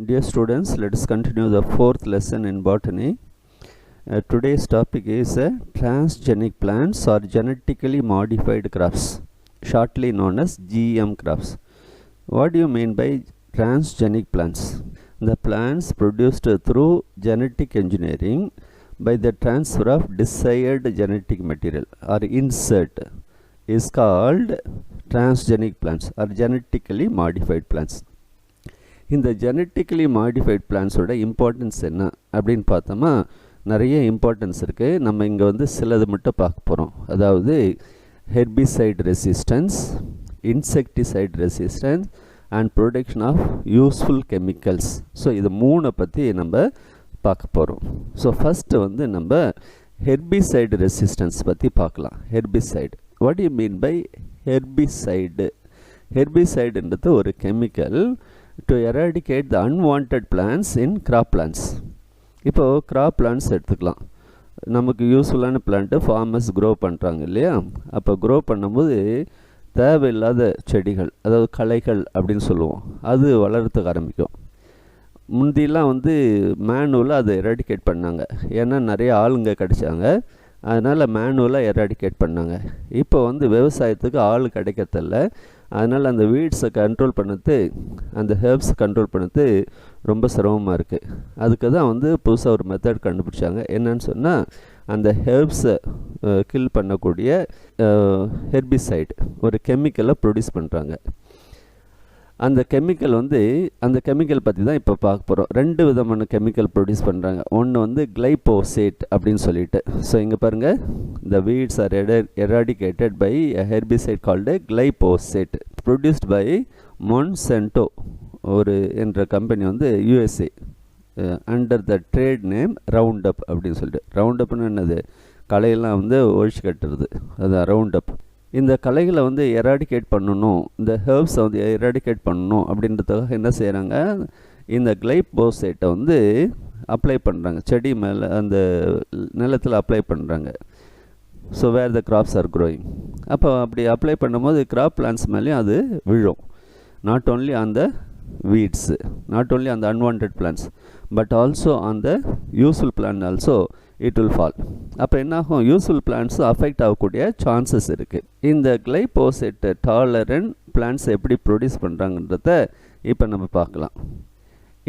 Dear students, let us continue the fourth lesson in botany. Today's topic is transgenic plants or genetically modified crops, shortly known as GM crops. What do you mean by transgenic plants? The plants produced through genetic engineering by the transfer of desired genetic material or insert is called transgenic plants or genetically modified plants. இந்த genetically modified பிளான்ஸோட importance என்ன அப்படின்னு பார்த்தோமா, நிறைய importance இருக்குது. நம்ம இங்கே வந்து சிலது மட்டும் பார்க்க போகிறோம். அதாவது herbicide resistance, insecticide resistance and production of useful chemicals. So இது மூணை பற்றி நம்ம பார்க்க போகிறோம். ஸோ ஃபஸ்ட்டு வந்து நம்ம ஹெர்பிசைடு ரெசிஸ்டன்ஸ் பற்றி பார்க்கலாம். Herbicide, what you mean by herbicide? ஹெர்பிசைடுன்றது ஒரு chemical to eradicate the unwanted plants in crop plants. இப்போ crop plants எடுத்துக்கலாம். நமக்கு யூஸ்ஃபுல்லான பிளான்ட்டு ஃபார்மர்ஸ் க்ரோ பண்ணுறாங்க இல்லையா? அப்போ க்ரோ பண்ணும்போது தேவையில்லாத செடிகள், அதாவது களைகள் அப்படின்னு சொல்லுவோம், அது வளர்கிறதுக்கு ஆரம்பிக்கும். முந்திலாம் வந்து மேனுவலாக அதை எராடிகேட் பண்ணாங்க. ஏன்னா நிறைய ஆளுங்க கிடைச்சாங்க, அதனால் மேனுவலாக எராடிகேட் பண்ணாங்க. இப்போ வந்து விவசாயத்துக்கு ஆள் கிடைக்கிறதில்ல, அதனால் அந்த வீட்ஸை கண்ட்ரோல் பண்ணது, அந்த ஹெர்ப்ஸ் கண்ட்ரோல் பண்ணது ரொம்ப சிரமமாக இருக்குது. அதுக்கு தான் வந்து புதுசாக ஒரு மெத்தட் கண்டுபிடிச்சாங்க. என்னன்னு சொன்னால், அந்த ஹெர்ப்ஸை கில் பண்ணக்கூடிய ஹெர்பிசைட் ஒரு கெமிக்கலை ப்ரொடியூஸ் பண்ணுறாங்க. அந்த கெமிக்கல் வந்து, அந்த கெமிக்கல் பற்றி தான் இப்போ பார்க்க போகிறோம். ரெண்டு விதமான கெமிக்கல் ப்ரொடியூஸ் பண்ணுறாங்க. ஒன்று வந்து கிளைபோசேட் அப்படின்னு சொல்லிட்டு. ஸோ இங்கே பாருங்கள், the weeds are eradicated by a herbicide called glyphosate produced by Monsanto ஒரு என்ற கம்பெனி வந்து USA under the trade name roundup அப்படின்னு சொல்லிட்டு. ரவுண்டப்னு என்னது? களையெல்லாம் வந்து ஒழிச்சு கட்டுறது, அதுதான் ரவுண்டப். இந்த களைகளை வந்து எராடிகேட் பண்ணணும், இந்த ஹெர்ப்ஸை வந்து எராடிகேட் பண்ணணும் அப்படின்றதுக்காக என்ன செய்கிறாங்க, இந்த கிளைபோசேட்டை வந்து அப்ளை பண்ணுறாங்க செடி மேலே, அந்த நிலத்தில் அப்ளை பண்ணுறாங்க. So where the crops are growing. அப்போ அப்படி அப்ளை பண்ணும்போது கிராப் பிளான்ஸ் மேலேயும் அது விழும். Not only on the weeds, not only on the unwanted plants, but also on the useful plant also it will fall. அப்போ என்னாகும், useful பிளான்ஸும் affect ஆகக்கூடிய சான்சஸ் இருக்குது. இந்த கிளைபோசேட் டாலரண்ட் பிளான்ஸ் எப்படி ப்ரொடியூஸ் பண்ணுறாங்கன்றத இப்போ நம்ம பார்க்கலாம்.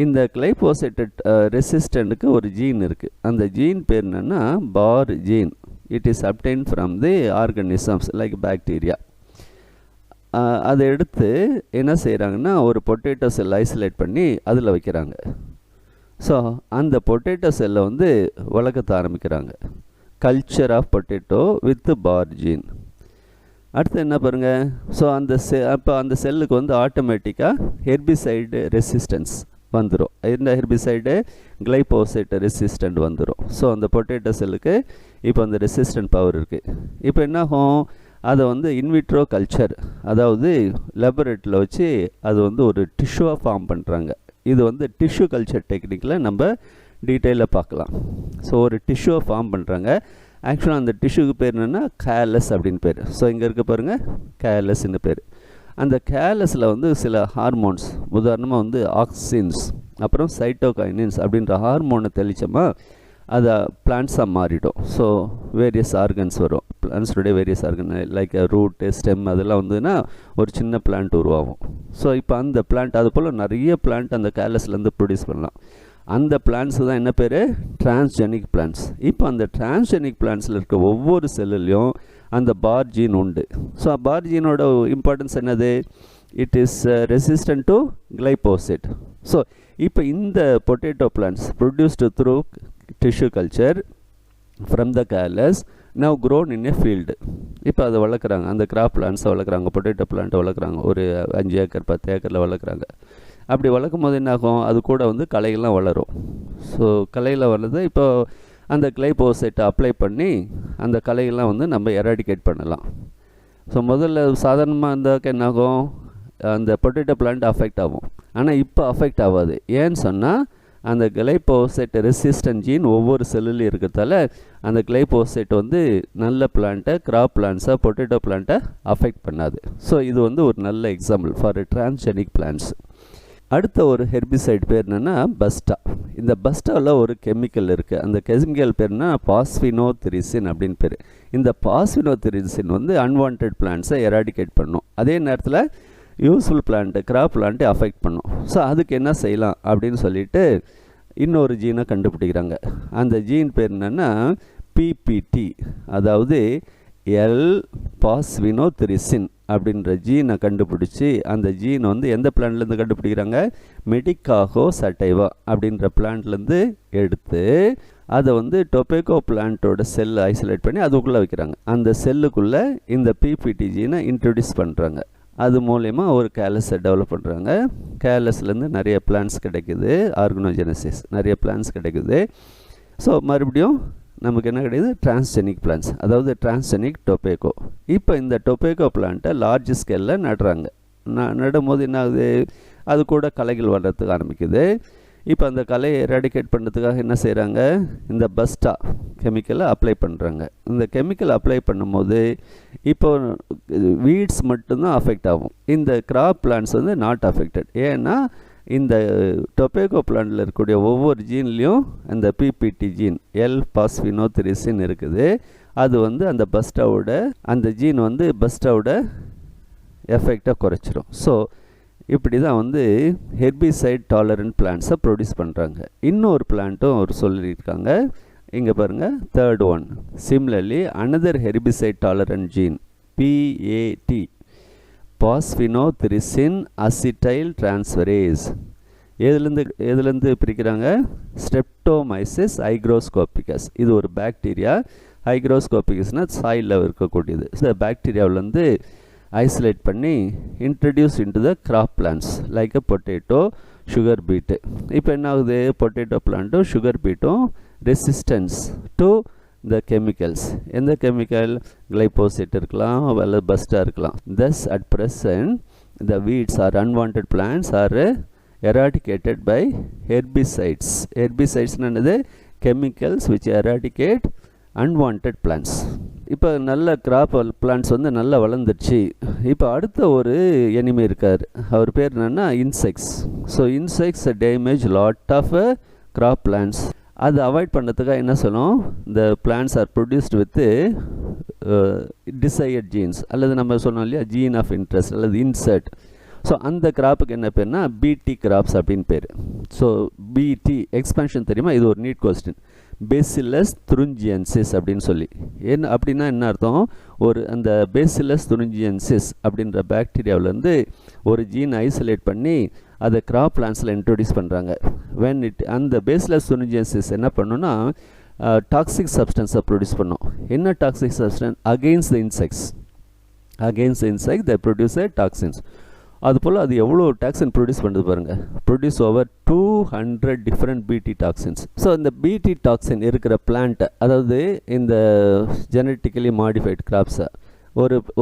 இந்த கிளைபோசேட்டட் ரெசிஸ்டண்ட்டுக்கு ஒரு ஜீன் இருக்குது. அந்த ஜீன் பேர் என்னென்னா bar gene. It is obtained from the organisms like bacteria. அதை எடுத்து என்ன செய்கிறாங்கன்னா, ஒரு பொட்டேட்டோ செல் ஐசோலேட் பண்ணி அதில் வைக்கிறாங்க. ஸோ அந்த பொட்டேட்டோ செல்லை வந்து வளர்க்க ஆரம்பிக்கிறாங்க. Culture of potato with bar gene. அடுத்து என்ன பாருங்கள், ஸோ அந்த அப்போ அந்த செல்லுக்கு வந்து ஆட்டோமேட்டிக்காக ஹெர்பிசைடு ரெசிஸ்டன்ஸ் வந்துடும். இந்த ஹெர்பிசைடு கிளைபோசேட் ரெசிஸ்டன்ட் வந்துடும். ஸோ அந்த பொட்டேட்டோ செல்லுக்கு இப்போ அந்த ரெசிஸ்டன்ட் பவர் இருக்குது. இப்போ என்னாகும், அதை வந்து இன்விட்ரோ கல்ச்சர், அதாவது லெபரேட்டரியில் வச்சு அது வந்து ஒரு டிஷ்யூவாக ஃபார்ம் பண்ணுறாங்க. இது வந்து டிஷ்யூ கல்ச்சர் டெக்னிக்கில் நம்ம டீட்டெயிலாக பார்க்கலாம். ஸோ ஒரு டிஷ்யூவை ஃபார்ம் பண்ணுறாங்க. ஆக்சுவலாக அந்த டிஷ்யூக்கு பேர் என்னென்னா கேலஸ் அப்படின்னு பேர். ஸோ இங்கே இருக்க பாருங்கள், கேலஸ்ன்னு பேர். அந்த கேலஸில் வந்து சில ஹார்மோன்ஸ், உதாரணமாக வந்து ஆக்சின்ஸ், அப்புறம் சைட்டோகைனின்ஸ் அப்படின்ற ஹார்மோனை தெளித்தோமா அதை பிளான்ட்ஸாக மாறிடும். ஸோ வேரியஸ் ஆர்கன்ஸ் வரும். பிளான்ட்ஸுடைய various organ like root, stem, அதெல்லாம் வந்துன்னா ஒரு சின்ன பிளான்ட் உருவாகும். ஸோ இப்போ அந்த பிளான்ட், அது போல் நிறைய பிளான்ட் அந்த கேலஸ்லேருந்து ப்ரொடியூஸ் பண்ணலாம். அந்த பிளான்ட்ஸு தான் என்ன பேர், டிரான்ஸ்ஜெனிக் பிளான்ட்ஸ். இப்போ அந்த டிரான்ஸ்ஜெனிக் பிளான்ட்ஸில் இருக்க ஒவ்வொரு செல்லுலேயும் அந்த பார் ஜீன் உண்டு. ஸோ பார் ஜீனோட இம்பார்ட்டன்ஸ் என்னது, it is resistant to glyphosate. So இப்போ இந்த potato plants produced through tissue culture from the callus now grown in a field. இப்போ அதை வளர்க்குறாங்க, அந்த கிராப் பிளான்ட்ஸை வளர்க்குறாங்க, பொட்டேட்டோ பிளான்ட்டை வளர்க்குறாங்க. ஒரு 5 ஏக்கர் 10 ஏக்கரில் வளர்க்குறாங்க. அப்படி வளர்க்கும் போது என்னாகும், அது கூட வந்து களைகள்லாம் வளரும். ஸோ களையில் வளருது. இப்போ அந்த கிளைபோசேட்டை அப்ளை பண்ணி அந்த களைகள்லாம் வந்து நம்ம எராடிகேட் பண்ணலாம். ஸோ முதல்ல சாதாரணமாக இருந்தாக்க என்னாகும், அந்த பொட்டேட்டோ பிளான்ட் அஃபெக்ட் ஆகும். ஆனால் இப்போ அஃபெக்ட் ஆகாது. ஏன்னு சொன்னால், அந்த கிளைபோசேட் ரெசிஸ்டன்ட் ஜீன் ஒவ்வொரு செல்லுலையும் இருக்கிறதால அந்த கிளைபோசேட் வந்து நல்ல பிளான்ட்டை, கிராப் பிளான்ட்ஸை, பொட்டேட்டோ பிளான்ட்டை அஃபெக்ட் பண்ணாது. ஸோ இது வந்து ஒரு நல்ல எக்ஸாம்பிள் ஃபார் டிரான்ஸ்ஜெனிக் பிளான்ட்ஸ். அடுத்த ஒரு ஹெர்பிசைட் பேர் என்னென்னா பஸ்டா. இந்த பஸ்டாவில் ஒரு கெமிக்கல் இருக்குது. அந்த கெமிக்கல் பேர்னா பாஸ்ஃபினோத்திரிசின் அப்படின்னு பேர். இந்த பாஸ்ஃபினோத்திரிசின் வந்து அன்வான்ட் பிளான்ட்ஸை எராடிகேட் பண்ணும். அதே நேரத்தில் useful plant, crop plant affect பண்ணும். ஸோ அதுக்கு என்ன செய்யலாம் அப்படின்னு சொல்லிட்டு இன்னொரு ஜீனை கண்டுபிடிக்கிறாங்க. அந்த ஜீன் பேர் என்னென்னா பிபிடி, அதாவது எல் பாஸ்ஃபினோத்திரிசின் அப்படின்ற ஜீனை கண்டுபிடிச்சி, அந்த ஜீன் வந்து எந்த பிளான்ட்லேருந்து கண்டுபிடிக்கிறாங்க, மெடிக்காகோ சட்டைவா அப்படின்ற பிளான்ட்லேருந்து எடுத்து அதை வந்து டொபேக்கோ பிளான்ட்டோட செல்லை ஐசோலேட் பண்ணி அதுக்குள்ளே வைக்கிறாங்க. அந்த செல்லுக்குள்ளே இந்த பிபிடி ஜீனை இன்ட்ரடியூஸ் பண்ணுறாங்க. அது மூலயமா ஒரு கேலஸை டெவலப் பண்ணுறாங்க. கேலஸ்லேருந்து நிறைய பிளான்ட்ஸ் கிடைக்குது, ஆர்கனோஜெனசிஸ், நிறைய பிளான்ட்ஸ் கிடைக்குது. ஸோ மறுபடியும் நமக்கு என்ன கிடையாது, டிரான்ஸ்ஜெனிக் பிளான்ட்ஸ், அதாவது டிரான்ஸ்ஜெனிக் டொபேக்கோ. இப்போ இந்த டொபேக்கோ பிளான்ட்டை லார்ஜ் ஸ்கேலில் நடுறாங்க. நடும்போது என்ன ஆகுது, அது கூட களைகள் வளர்கிறதுக்கு ஆரம்பிக்குது. இப்போ அந்த கலையை எராடிகேட் பண்ணுறதுக்காக என்ன செய்கிறாங்க, இந்த பஸ்டா கெமிக்கலை அப்ளை பண்ணுறாங்க. இந்த கெமிக்கல் அப்ளை பண்ணும்போது இப்போ வீட்ஸ் மட்டும்தான் அஃபெக்ட் ஆகும். இந்த கிராப் பிளான்ட்ஸ் வந்து நாட் அஃபெக்டட். ஏன்னா இந்த டொபேக்கோ பிளான்ட்டில் இருக்கக்கூடிய ஒவ்வொரு ஜீன்லேயும் அந்த பிபிடி ஜீன் எல் பாஸ்ஃபினோத்திரிசின் இருக்குது. அது வந்து அந்த பஸ்டாவோட அந்த ஜீன் வந்து பஸ்டாவோட எஃபெக்டை குறைச்சிரும். ஸோ இப்படி தான் வந்து ஹெர்பிசைட் டாலரண்ட் பிளான்ட்ஸை ப்ரொடியூஸ் பண்ணுறாங்க. இன்னொரு பிளான்ட்டும் ஒரு சொல்லியிருக்காங்க, இங்கே பாருங்கள், third one. Similarly another herbicide tolerant gene PAT, phosphinothricin acetyl transferase. எதுலேருந்து பிரிக்கிறாங்க, ஸ்ட்ரெப்டோமைசிஸ் ஹைக்ரோஸ்கோபிகஸ். இது ஒரு பாக்டீரியா. ஹைக்ரோஸ்கோபிகஸ்னால் சாயிலில் இருக்கக்கூடியது. இந்த பாக்டீரியாவிலேருந்து ஐசோலேட் பண்ணி introduce into the crop plants like a potato, sugar beet. இப்போ என்ன ஆகுது, பொட்டேட்டோ பிளான்ட்டும் சுகர் பீட்டும் ரெசிஸ்டன்ஸ் டு த கெமிக்கல்ஸ். எந்த கெமிக்கல், கிளைபோசேட் இருக்கலாம், அல்லது பஸ்டா இருக்கலாம். thus at present the weeds or unwanted plants are eradicated by herbicides. Herbicides என்னது, chemicals which eradicate unwanted plants. இப்போ நல்ல கிராப் பிளான்ட்ஸ் வந்து நல்லா வளர்ந்துருச்சு. இப்போ அடுத்த ஒரு எனிமி இருக்கார், அவர் பேர் என்னென்னா insects. So insects damage lot of crop plants. அது அவாய்ட் பண்ணுறதுக்காக என்ன சொல்லணும், இந்த plants are produced with desired genes, அல்லது நம்ம சொன்னோம் இல்லையா ஜீன் ஆஃப் இன்ட்ரெஸ்ட் அல்லது இன்சர்ட். ஸோ அந்த கிராப்புக்கு என்ன பேர்னா பிடி கிராப்ஸ் அப்படின்னு பேர். ஸோ பிடி எக்ஸ்பென்ஷன் தெரியுமா, இது ஒரு நீட் கொஸ்டின். பேசிலஸ் துருஞ்சியன்சிஸ் அப்படின்னு சொல்லி அப்படின்னா என்ன அர்த்தம், ஒரு அந்த பேசிலஸ் துருஞ்சியன்சிஸ் அப்படின்ற பாக்டீரியாவிலேருந்து ஒரு ஜீன் ஐசோலேட் பண்ணி அதை கிராப் பிளான்ட்ஸில் இன்ட்ரடியூஸ் பண்ணுறாங்க. வென் இட் அந்த பேசிலஸ் துருஞ்சியன்சிஸ் என்ன பண்ணுன்னா டாக்ஸிக் சப்ஸ்டன்ஸை ப்ரொடியூஸ் பண்ணும். என்ன toxic substance, against the insects. Against the insect they produce toxins. அதுபோல் அது எவ்வளோ டாக்ஸின் ப்ரொடியூஸ் பண்ணுறது பாருங்கள், produce over 200 different BT toxins. So இந்த பிடி டாக்ஸின் இருக்கிற பிளான்ட்டை, அதாவது இந்த ஜெனட்டிக்கலி மாடிஃபைட் கிராப்ஸை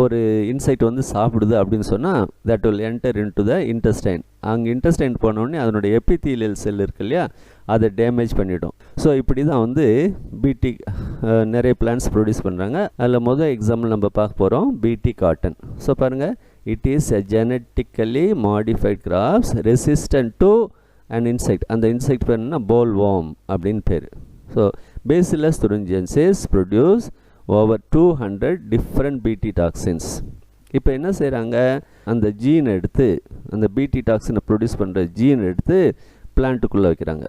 ஒரு இன்செக்ட் வந்து சாப்பிடுது அப்படின்னு சொன்னால் that will enter in to the intestine. அங்கே இன்டெஸ்டைன் போனோடனே அதனுடைய எபித்தீலியல் செல் இருக்கு இல்லையா, அதை டேமேஜ் பண்ணிவிடும். ஸோ இப்படி தான் வந்து பிடி நிறைய பிளான்ட்ஸ் ப்ரொடியூஸ் பண்ணுறாங்க. அதில் மொதல் எக்ஸாம்பிள் நம்ம பார்க்க போகிறோம், பிடி காட்டன். ஸோ பாருங்கள், it is a genetically modified crops resistant to and insect. அந்த இன்செக்ட் பேர் என்ன, போல் வார்ம் அப்படின்னு பேர். So bacillus thuringiensis produce over 200 different BT toxins. இப்போ என்ன செய்கிறாங்க, அந்த ஜீன் எடுத்து, அந்த பிடி டாக்ஸினை ப்ரொடியூஸ் பண்ணுற ஜீன் எடுத்து பிளான்ட்டுக்குள்ளே வைக்கிறாங்க.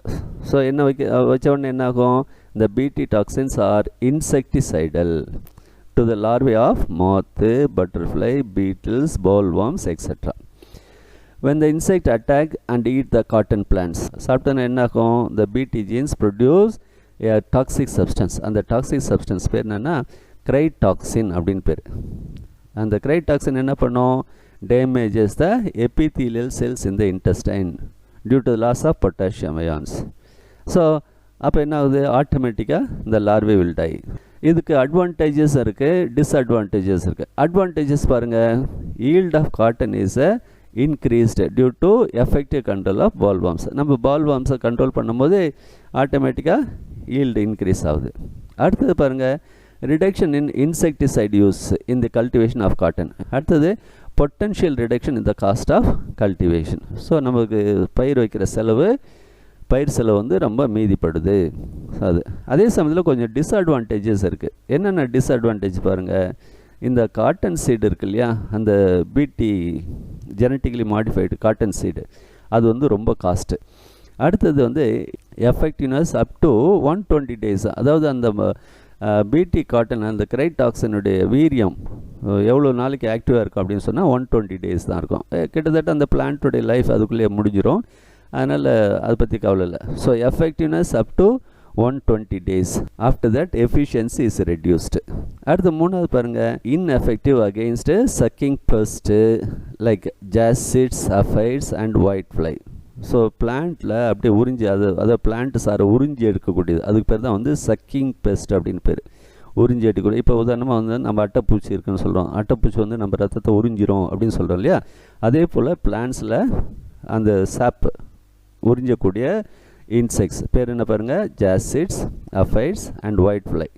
ஸோ என்ன வச்ச உடனே என்ன ஆகும், இந்த BT toxins are insecticidal to the larvae of moth, butterfly, beetles, bollworms, etc. When the insect attack and eat the cotton plants, சாப்பிட்டோன்னா என்ன ஆகும், the BT genes produce a toxic substance. அந்த டாக்ஸிக் சப்ஸ்டன்ஸ் பேர் என்னென்னா கிரைடாக்சின் அப்படின்னு பேர். அந்த கிரைடாக்சின் என்ன பண்ணும், damages the epithelial cells in the intestine due to the loss of potassium ions. So அப்போ என்ன ஆகுது, ஆட்டோமேட்டிக்காக இந்த லார்வே வில் டை. இதுக்கு அட்வான்டேஜஸ் இருக்குது, டிஸ்அட்வான்டேஜஸ் இருக்குது. அட்வான்டேஜஸ் பாருங்கள், yield of cotton is increased due to effective control of bollworms. நம்ம bollworms கண்ட்ரோல் பண்ணும்போது ஆட்டோமேட்டிக்காக yield இன்க்ரீஸ் ஆகுது. அடுத்தது பாருங்கள், reduction in insecticide use in the cultivation of cotton. அடுத்தது potential reduction in the cost of cultivation. So நமக்கு பயிர் வைக்கிற பயிர் செலவு வந்து ரொம்ப மீதிப்படுது. அது அதே சமயத்தில் கொஞ்சம் டிஸ்அட்வான்டேஜஸ் இருக்குது. என்னென்ன டிஸ்அட்வான்டேஜ் பாருங்கள். இந்த காட்டன் சீடு இருக்கு இல்லையா, அந்த பிடி ஜெனட்டிக்கலி மாடிஃபைடு காட்டன் சீடு, அது வந்து ரொம்ப காஸ்ட்டு. அடுத்தது வந்து எஃபெக்டிவ்னஸ் அப் டு 120 days. அதாவது அந்த பிடி காட்டன் அந்த கிரைடாக்சினுடைய வீரியம் எவ்வளோ நாளைக்கு ஆக்டிவாக இருக்கும் அப்படின்னு சொன்னால் 120 days தான் இருக்கும். கிட்டத்தட்ட அந்த பிளான்ட்டுடைய லைஃப் அதுக்குள்ளேயே முடிஞ்சிடும். அதனால் அதை பற்றி கவலை இல்லை. So effectiveness up to 120 days. After that efficiency is reduced. அடுத்து மூணாவது பாருங்கள், ineffective against sucking pest like jassids, aphids and white fly. So பிளான்ட்டில் அப்படியே உறிஞ்சி அதை பிளான்ட் சாரை உறிஞ்சி எடுக்கக்கூடியது, அதுக்கு பேர் தான் வந்து சக்கிங் பெஸ்ட் அப்படின்னு பேர். உறிஞ்சி எடுக்கக்கூடிய, இப்போ உதாரணமாக வந்து நம்ம அட்டைப்பூச்சி இருக்குன்னு சொல்கிறோம். அட்டைப்பூச்சி வந்து நம்ம ரத்தத்தை உறிஞ்சிரும் அப்படின்னு சொல்கிறோம் இல்லையா. அதே போல் பிளான்ட்ஸில் அந்த சாப்பு உறிஞ்சக்கூடிய இன்செக்ட்ஸ் பேர் என்ன பாருங்கள், ஜாசிட்ஸ், அஃபைட்ஸ் அண்ட் ஒயிட் ஃப்ளை.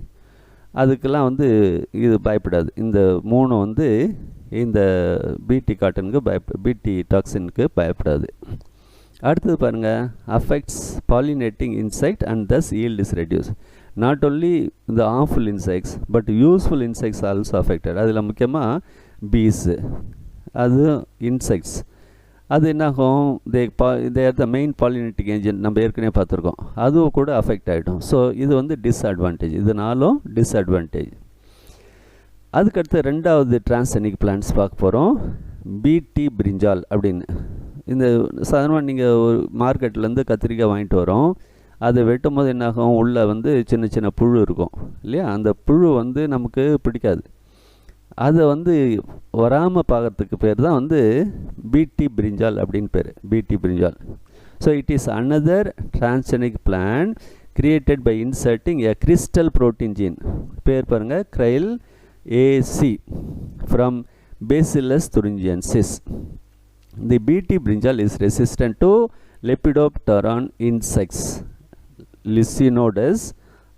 அதுக்கெல்லாம் வந்து இது பயப்படாது. இந்த மூணு வந்து இந்த பிடி காட்டனுக்கு பிடி டாக்ஸினுக்கு பயப்படாது. அடுத்தது பாருங்கள், affects pollinating insect and thus yield is reduce. Not only இந்த harmful insects but useful insects also affected. அதில் முக்கியமாக பீஸு, அது இன்செக்ட்ஸ், அது என்னாகும், they are the main pollinating agent, நம்ம ஏற்கனவே பார்த்துருக்கோம், அதுவும் கூட அஃபெக்ட் ஆகிடும். ஸோ இது வந்து டிஸ்அட்வான்டேஜ், இதனாலும் டிஸ்அட்வான்டேஜ். அதுக்கடுத்து ரெண்டாவது டிரான்ஸ்ஜெனிக் பிளான்ட்ஸ் பார்க்க போகிறோம், பிடி பிரிஞ்சால் அப்படின்னு. இந்த சாதாரணமாக நீங்கள் ஒரு மார்க்கெட்லேருந்து கத்திரிக்காய் வாங்கிட்டு வரோம், அதை வெட்டும் போது என்னாகும், உள்ளே வந்து சின்ன சின்ன புழு இருக்கும் இல்லையா. அந்த புழு வந்து நமக்கு பிடிக்காது. அதை வந்து வராமல் பார்க்கறதுக்கு பேர் தான் வந்து பிடி பிரிஞ்சால் அப்படின்னு பேர், BT brinjal. So it is another transgenic plant created by inserting a crystal protein gene. பேர் பாருங்கள், cry AC from bacillus thuringiensis. The BT brinjal is resistant to lepidopteran insects, Lycinodes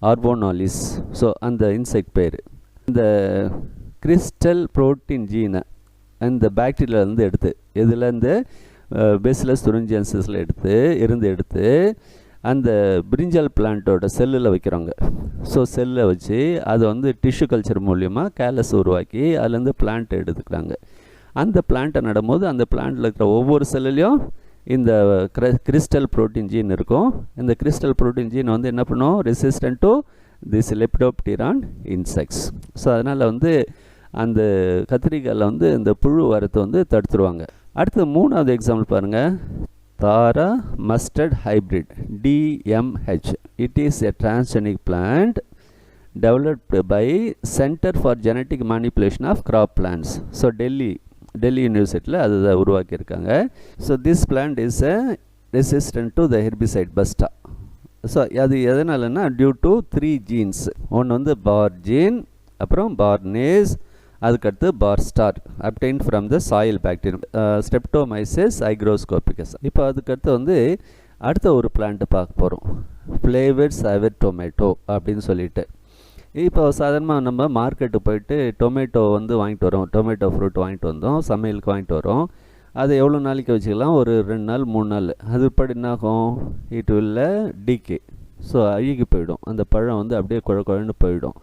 arbonalis. So அந்த insect பேர். இந்த crystal protein ஜீனை அந்த பாக்டீரியாவிலேருந்து எடுத்து, இதில் இந்த bacillus thuringiensisல எடுத்து அந்த பிரிஞ்சால் பிளான்ட்டோட செல்லில் வைக்கிறாங்க. ஸோ செல்லை வச்சு அதை வந்து டிஷ்யூ கல்ச்சர் மூலியமாக கேலஸ் உருவாக்கி அதுலேருந்து பிளான்ட்டை எடுத்துக்கிறாங்க. அந்த பிளான்ட்டை நடும்போது அந்த பிளான்ட்டில் இருக்கிற ஒவ்வொரு செல்லுலேயும் இந்த கிறிஸ்டல் ப்ரோட்டீன் ஜீன் இருக்கும். இந்த கிறிஸ்டல் ப்ரோட்டீன் ஜீன் வந்து என்ன பண்ணும், resistant to this lepidopteran insects. So அதனால் வந்து அந்த கத்திரிக்காயில் வந்து இந்த புழு வரத்தை வந்து தடுத்துருவாங்க. அடுத்து மூணாவது எக்ஸாம்பிள் பாருங்கள், Dhara mustard hybrid DMH. It is a transgenic plant developed by Center for Genetic Manipulation of Crop Plants. So Delhi யூனிவர்சிட்டியில் அதை உருவாக்கியிருக்காங்க. So this plant is resistant to the herbicide Basta. So அது எதனாலன்னா டியூ டு 3 genes. ஒன்று வந்து பார் gene, அப்புறம் barnase, அதுக்கடுத்து barstar obtained from the soil bacterium streptomyces hygroscopicus. இப்போ அதுக்கடுத்து வந்து அடுத்த ஒரு பிளான்ட்டு பார்க்க போகிறோம், ஃப்ளேவர்ட் சவர் டொமேட்டோ அப்படின்னு சொல்லிட்டு. இப்போ சாதாரணமாக நம்ம மார்க்கெட்டு போயிட்டு டொமேட்டோ வந்து வாங்கிட்டு வரோம், டொமேட்டோ ஃப்ரூட் வாங்கிட்டு வந்தோம், சமையலுக்கு வாங்கிட்டு வரோம். அதை எவ்வளோ நாளைக்கு வச்சுக்கலாம், ஒரு 2 நாள் 3 நாள். அது படி என்னாகும், இட் வில் டிகே. ஸோ அழுகி போயிடும், அந்த பழம் வந்து அப்படியே குழன்னு போயிடும்.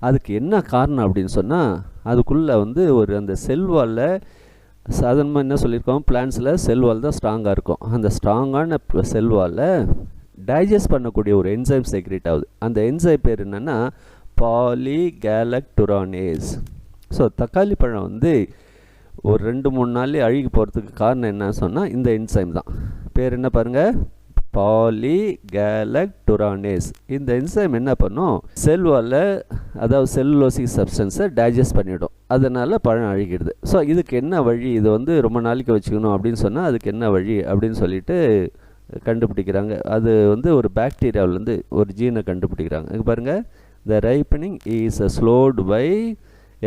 அதுக்கு என்ன காரணம் அப்படின்னு சொன்னால், அதுக்குள்ளே வந்து ஒரு அந்த செல்வாலில் சாதாரணமாக என்ன சொல்லியிருக்கோம், பிளான்ஸில் செல்வால் தான் ஸ்ட்ராங்காக இருக்கும். அந்த ஸ்ட்ராங்கான செல்வாலில் டைஜஸ்ட் பண்ணக்கூடிய ஒரு என்சைம் செக்ரேட் ஆகுது. அந்த என்சைம் பேர் என்னென்னா பாலிகேலக்டுரானேஸ். ஸோ தக்காளி பழம் வந்து ஒரு 2-3 நாள்லேயே அழுகி போகிறதுக்கு காரணம் என்னன்னு சொன்னால் இந்த என்சைம் தான். பேர் என்ன பாருங்கள், பாலிகேலக்டுரானேஸ். இந்த என்சைம் என்ன பண்ணும், செல்வாலில் அதாவது செல்லுலோசிக் சப்ஸ்டன்ஸை டைஜஸ்ட் பண்ணிவிடும், அதனால் பழம் அழுகிடுது. ஸோ இதுக்கு என்ன வழி, இது வந்து ரொம்ப நாளைக்கு வச்சுக்கணும் அப்படின்னு சொன்னால் அதுக்கு என்ன வழி அப்படின்னு சொல்லிட்டு கண்டுபிடிக்கிறாங்க. அது வந்து ஒரு பாக்டீரியாவிலேருந்து ஒரு ஜீனை கண்டுபிடிக்கிறாங்க. இங்கே பாருங்கள், the ripening is slowed by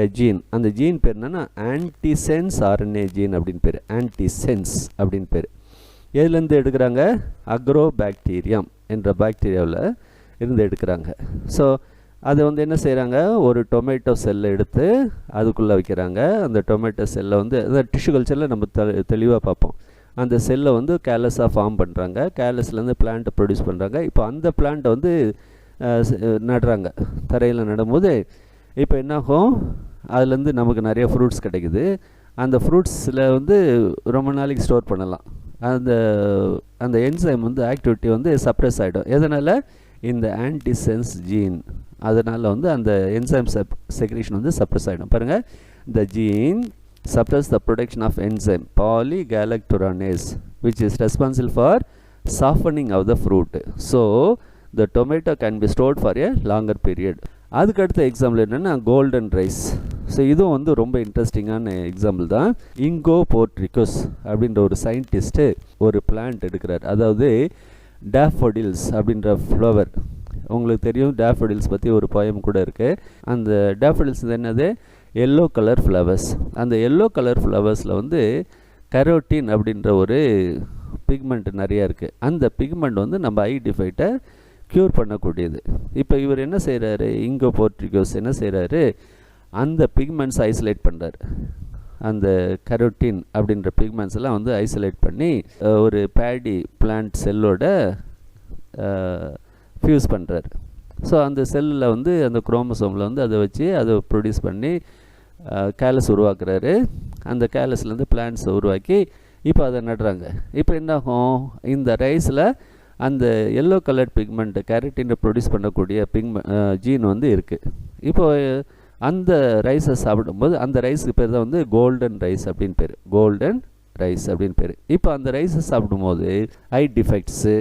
a gene. அந்த ஜீன் பேர் என்னென்னா ஆன்டிசென்ஸ் RNA ஜீன் அப்படின்னு பேர், ஆன்டிசென்ஸ் அப்படின்னு பேர். எதுலேருந்து எடுக்கிறாங்க, அக்ரோ பாக்டீரியம் என்ற பாக்டீரியாவில் இருந்து எடுக்கிறாங்க. ஸோ அதை வந்து என்ன செய்கிறாங்க, ஒரு டொமேட்டோ செல்லை எடுத்து அதுக்குள்ளே வைக்கிறாங்க. அந்த டொமேட்டோ செல்லை வந்து டிஷ்யூ கல்ச்சரில் நம்ம தெளிவாக பார்ப்போம். அந்த செல்லை வந்து கேலஸாக ஃபார்ம் பண்ணுறாங்க. கேலஸ்லேருந்து பிளான்ட்டை ப்ரொடியூஸ் பண்ணுறாங்க. இப்போ அந்த பிளான்ட்டை வந்து நடுறாங்க. தரையில் நடும்போது இப்போ என்னாகும், அதுலேருந்து நமக்கு நிறைய ஃப்ரூட்ஸ் கிடைக்குது. அந்த ஃப்ரூட்ஸில் வந்து ரொம்ப நாளைக்கு ஸ்டோர் பண்ணலாம். அந்த அந்த என்சைம் வந்து ஆக்டிவிட்டி வந்து சப்ரெஸ் ஆகிடும். எதனால், இந்த ஆன்டிசென்ஸ் ஜீன். அதனால் வந்து அந்த என்சைம் செக்ரேஷன் வந்து சப்ரெஸ் ஆகிடும். பாருங்கள், the gene suppress the production of enzyme polygalacturonase which is responsible for softening of the fruit. So the tomato can be stored for a longer period. அதுக்கு அடுத்த example என்னென்னா golden rice. So இதுவும் வந்து ரொம்ப இன்ட்ரெஸ்டிங்கான example தான். இங்கோ போர்ட்ரிகஸ் அப்படின்ற ஒரு சயின்டிஸ்ட்டு ஒரு பிளான்ட் எடுக்கிறார். அதாவது டேஃபோடில்ஸ் அப்படின்ற ஃப்ளவர். உங்களுக்கு தெரியும், டேஃபோடில்ஸ் பற்றி ஒரு போயம் கூட இருக்குது. அந்த டேஃபோடில்ஸ் என்னது, எல்லோ கலர் ஃப்ளவர்ஸ். அந்த எல்லோ கலர் ஃப்ளவர்ஸில் வந்து கரோட்டின் அப்படின்ற ஒரு பிக்மெண்ட் நிறையா இருக்குது. அந்த பிக்மெண்ட் வந்து நம்ம ஐ டிஃபெக்டை க்யூர் பண்ணக்கூடியது. இப்போ இவர் என்ன செய்கிறாரு, இங்கோ போர்ட்ரிகஸ் என்ன செய்கிறாரு, அந்த பிக்மெண்ட்ஸ் ஐசோலேட் பண்ணுறாரு. அந்த கரோட்டின் அப்படின்ற பிக்மெண்ட்ஸ் எல்லாம் வந்து ஐசோலேட் பண்ணி ஒரு பேடி பிளான்ட் செல்லோட ஃபியூஸ் பண்ணுறாரு. ஸோ அந்த செல்லில் வந்து அந்த குரோமோசோமில் வந்து அதை வச்சு அதை ப்ரொடியூஸ் பண்ணி கேலஸ் உருவாக்குறாரு. அந்த கேலஸ்லேருந்து பிளான்ட்ஸை உருவாக்கி இப்போ அதை நடுறாங்க. இப்போ என்னாகும், இந்த ரைஸில் அந்த எல்லோ கலர் பிக்மெண்ட் கேரட்டினை ப்ரொடியூஸ் பண்ணக்கூடிய ஜீன் வந்து இருக்குது. இப்போ அந்த ரைஸை சாப்பிடும்போது அந்த ரைஸுக்கு பேர் தான் வந்து கோல்டன் ரைஸ் அப்படின்னு பேர். கோல்டன் ரைஸ் அப்படின்னு பேர். இப்போ அந்த ரைஸை சாப்பிடும்போது ஐ டிஃபெக்ட்ஸு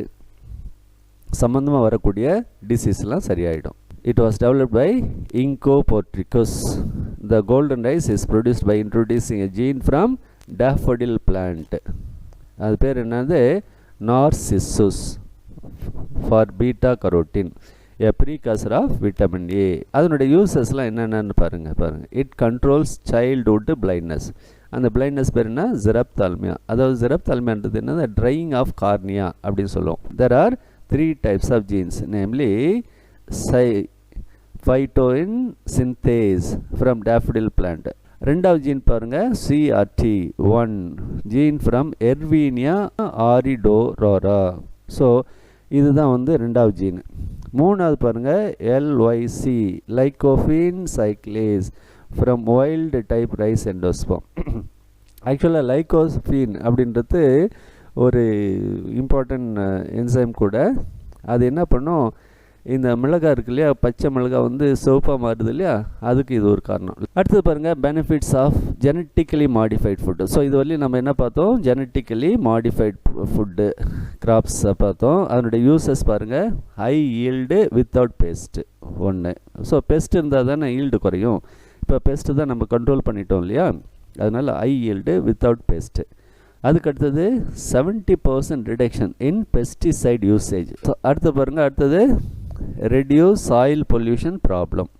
சம்மந்தமாக வரக்கூடிய டிசீஸ்லாம் சரியாயிடும். It was developed by Inco portricus. The golden rice is produced by introducing a gene from daffodil plant. அது பேர் என்னது, Narcissus for beta carotene, a precursor of vitamin A. அதனுடைய யூசஸ்லாம் என்னென்னு பாருங்கள். It controls childhood blindness. அந்த blindness பேர் என்ன, ஜெரப்தால்மியா. அதாவது ஜெரப்தால்மியான்றது என்னது, ட்ரையிங் ஆஃப் கார்னியா அப்படின்னு சொல்லுவோம். There are 3 types of genes, namely phytoin synthase from daffodil plant. ரெண்டாவது ஜீன் பாருங்க, CRT1 gene from erwinia uredovora. So இதுதான் வந்து ரெண்டாவது ஜீன். மூணாவது பாருங்க, LYC lycopene cyclase from wild type rice endosperm. ஆக்சுவலாக லைகோஃபின் அப்படின்றது ஒரு இம்பார்ட்டன்ட் என்சைம் கூட. அது என்ன பண்ணும், இந்த மிளகாய் இருக்கு இல்லையா, பச்சை மிளகாய் வந்து சிவப்பாக மாறுது இல்லையா, அதுக்கு இது ஒரு காரணம். அடுத்தது பாருங்கள், benefits of genetically modified food. So இது வரையும் நம்ம என்ன பார்த்தோம், ஜெனட்டிக்கலி மாடிஃபைட் ஃபுட்டு கிராப்ஸை பார்த்தோம். அதனுடைய யூசஸ் பாருங்கள், ஹை ஈல்டு வித்தவுட் பெஸ்ட்டு ஒன்று. ஸோ பெஸ்ட் இருந்தால் தானே ஈல்டு குறையும். இப்போ பெஸ்ட்டு தான் நம்ம கண்ட்ரோல் பண்ணிட்டோம் இல்லையா, அதனால் ஹை ஈல்டு வித்தவுட் பெஸ்ட்டு. அதுக்கு அடுத்தது 70% ரிடக்ஷன் இன் பெஸ்டிசைட் யூசேஜ். ஸோ அடுத்து பாருங்கள், அடுத்தது ரெடியூஸ் சாயில் பொல்யூஷன் ப்ராப்ளம்.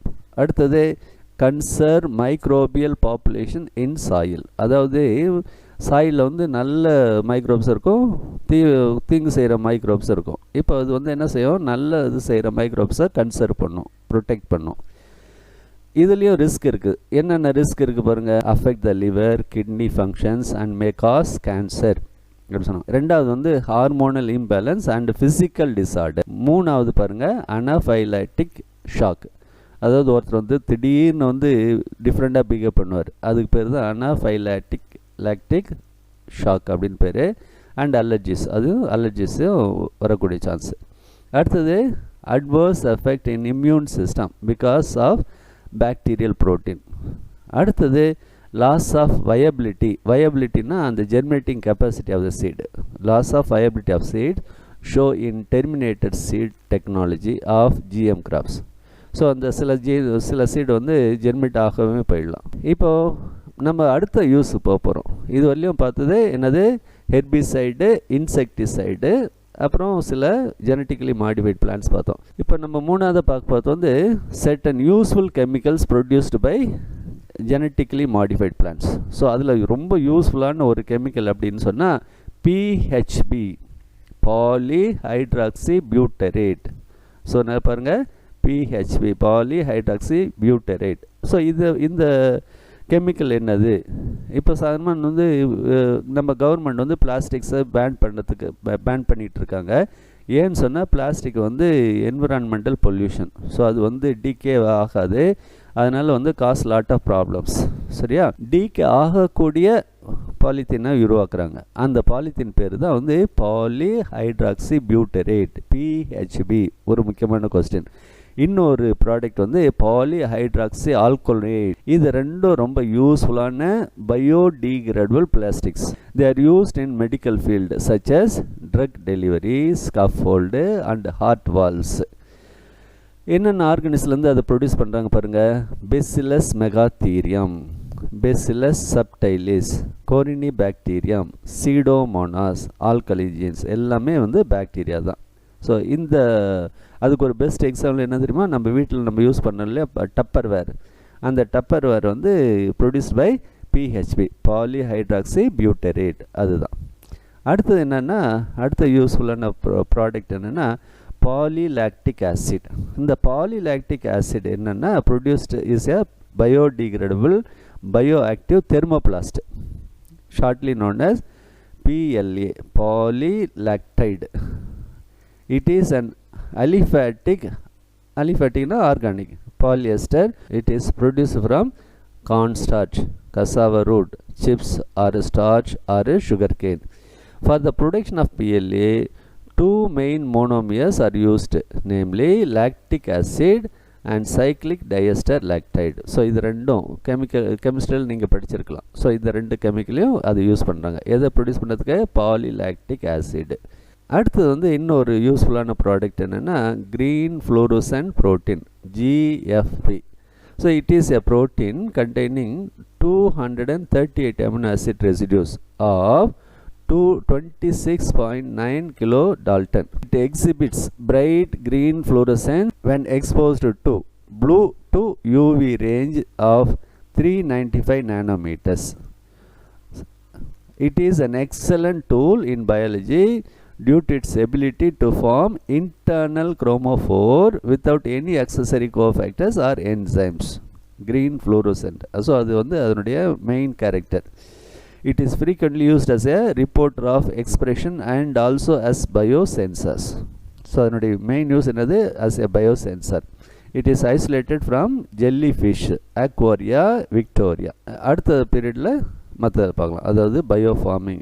அடுத்தது கன்சர்வ் மைக்ரோபியல் பாப்புலேஷன் இன் சாயில். அதாவது சாயிலில் வந்து நல்ல மைக்ரோப்ஸ் இருக்கும், தீங்கு செய்கிற மைக்ரோப்ஸ் இருக்கும். இப்போ அது வந்து என்ன செய்யும், நல்ல இது செய்கிற மைக்ரோப்ஸை கன்சர்வ் பண்ணும், ப்ரொடெக்ட் பண்ணும். இதுலேயும் ரிஸ்க் இருக்குது. என்னென்ன ரிஸ்க் இருக்குது பாருங்கள், affect the liver kidney functions and May cos cancer அப்படின்னு சொன்னாங்க. ரெண்டாவது வந்து hormonal imbalance and physical disorder. மூணாவது பாருங்கள், அனாஃபைலாக்டிக் ஷாக். அதாவது ஒருத்தர் வந்து திடீர்னு வந்து டிஃப்ரெண்ட்டாக பிஹேவ் பண்ணுவார், அதுக்கு பேர் தான் அனாஃபைலாக்டிக் ஷாக் அப்படின்னு பேர். அண்ட் அலர்ஜிஸ், அதுவும் அலர்ஜிஸும் வரக்கூடிய சான்ஸு. அடுத்தது adverse effect in immune system because of bacterial protein. அடுத்தது லாஸ் ஆஃப் வயபிலிட்டி. வயபிலிட்டினா அந்த germinating capacity of the seed. Loss of viability of seed show in terminated seed technology of GM crops. So அந்த சில seed வந்து germinate ஆகவே போயிடலாம். இப்போது நம்ம அடுத்த யூஸ் போக போகிறோம். இது வரலையும் பார்த்தது என்னது, ஹெர்பிசைடு, இன்செக்டிசைடு, அப்புறம் சில ஜெனட்டிக்கலி மாடிஃபைட் பிளான்ஸ் பார்த்தோம். இப்போ நம்ம மூணாவது பார்த்தோம் வந்து certain useful chemicals produced by genetically modified plants. So அதில் ரொம்ப யூஸ்ஃபுல்லான ஒரு கெமிக்கல் அப்படின்னு சொன்னால் PHB பாலிஹைட்ராக்சி பியூட்டரேட். ஸோ நான் பாருங்கள், PHB polyhydroxybutyrate. ஸோ இந்த கெமிக்கல் என்னது? இப்போ சாதாரணமாக வந்து நம்ம கவர்மெண்ட் வந்து பிளாஸ்டிக்ஸை பேன் பண்ணிகிட்ருக்காங்க. ஏன்னு சொன்னால் பிளாஸ்டிக் வந்து என்விரான்மெண்டல் பொல்யூஷன். ஸோ அது வந்து டீகே ஆகாது, அதனால் வந்து காஸ் லாட் ஆஃப் ப்ராப்ளம்ஸ். சரியா? டீகே ஆகக்கூடிய பாலித்தீனை உருவாக்குறாங்க. அந்த பாலித்தீன் பேர் தான் வந்து பாலிஹைட்ராக்சிபியூட்டரேட், PHB. ஒரு முக்கியமான கொஸ்டின். இன்னொரு ப்ராடக்ட் வந்து பாலிஹைட்ராக்சி ஆல்கோலேட். இது ரெண்டும் ரொம்ப யூஸ்ஃபுல்லான biodegradable plastics. They are used in medical field such as drug delivery, scaffold and heart valves. என்னென்ன ஆர்கனிஸ்லேருந்து அதை ப்ரொடியூஸ் பண்ணுறாங்க பாருங்கள். Bacillus megaterium, bacillus subtilis, corynebacterium, pseudomonas, alcaligenes எல்லாமே வந்து பாக்டீரியா தான். ஸோ அதுக்கு ஒரு பெஸ்ட் எக்ஸாம்பிள் என்ன தெரியுமா? நம்ம வீட்டில் நம்ம யூஸ் பண்ணோம் இல்லையா டப்பர் வேர். அந்த டப்பர் வேர் வந்து ப்ரொடியூஸ்ட் பை PHB, பாலிஹைட்ராக்சிபியூட்டரேட். அதுதான். அடுத்தது என்னென்னா, அடுத்த யூஸ்ஃபுல்லான ப்ராடக்ட் என்னென்னா பாலிலாக்டிக் ஆசிட். இந்த பாலிலாக்டிக் ஆசிட் என்னென்னா produced is a biodegradable bioactive தெர்மோபிளாஸ்ட், shortly known as PLA, polylactide. It is an aliphatic organic polyester. It is produced from cornstarch, cassava root, chips or starch or sugarcane. For the production of PLA, two main monomers are used, namely lactic acid and cyclic diester lactide. So இது ரெண்டும் கெமிஸ்ட்ரியில் நீங்கள் படிச்சிருக்கலாம். So இந்த ரெண்டு கெமிக்கலையும் அது use பண்ணுறாங்க. எதை produce பண்ணுறதுக்கு? Polylactic acid. அடுத்தது வந்து இன்னொரு யூஸ்ஃபுல்லான ப்ராடக்ட் என்னென்னா green fluorescent protein, GFP. So it is a protein containing 238 amino acid residues of 26.9 kilodalton. It exhibits bright green fluorescence when exposed to blue to UV range of 395 nanometers. It is an excellent tool in biology due to its ability to form internal chromophore without any accessory cofactors or enzymes. Green fluorescent. So அது வந்து அதனுடைய main character. It is frequently used as a reporter of expression and also as biosensors. So அதனுடைய main use என்னது? as a biosensor. It is isolated from jellyfish, Aquaria victoria. அடுத்த பீரியடில் மற்ற பார்க்கலாம், அதாவது பயோஃபார்மிங்.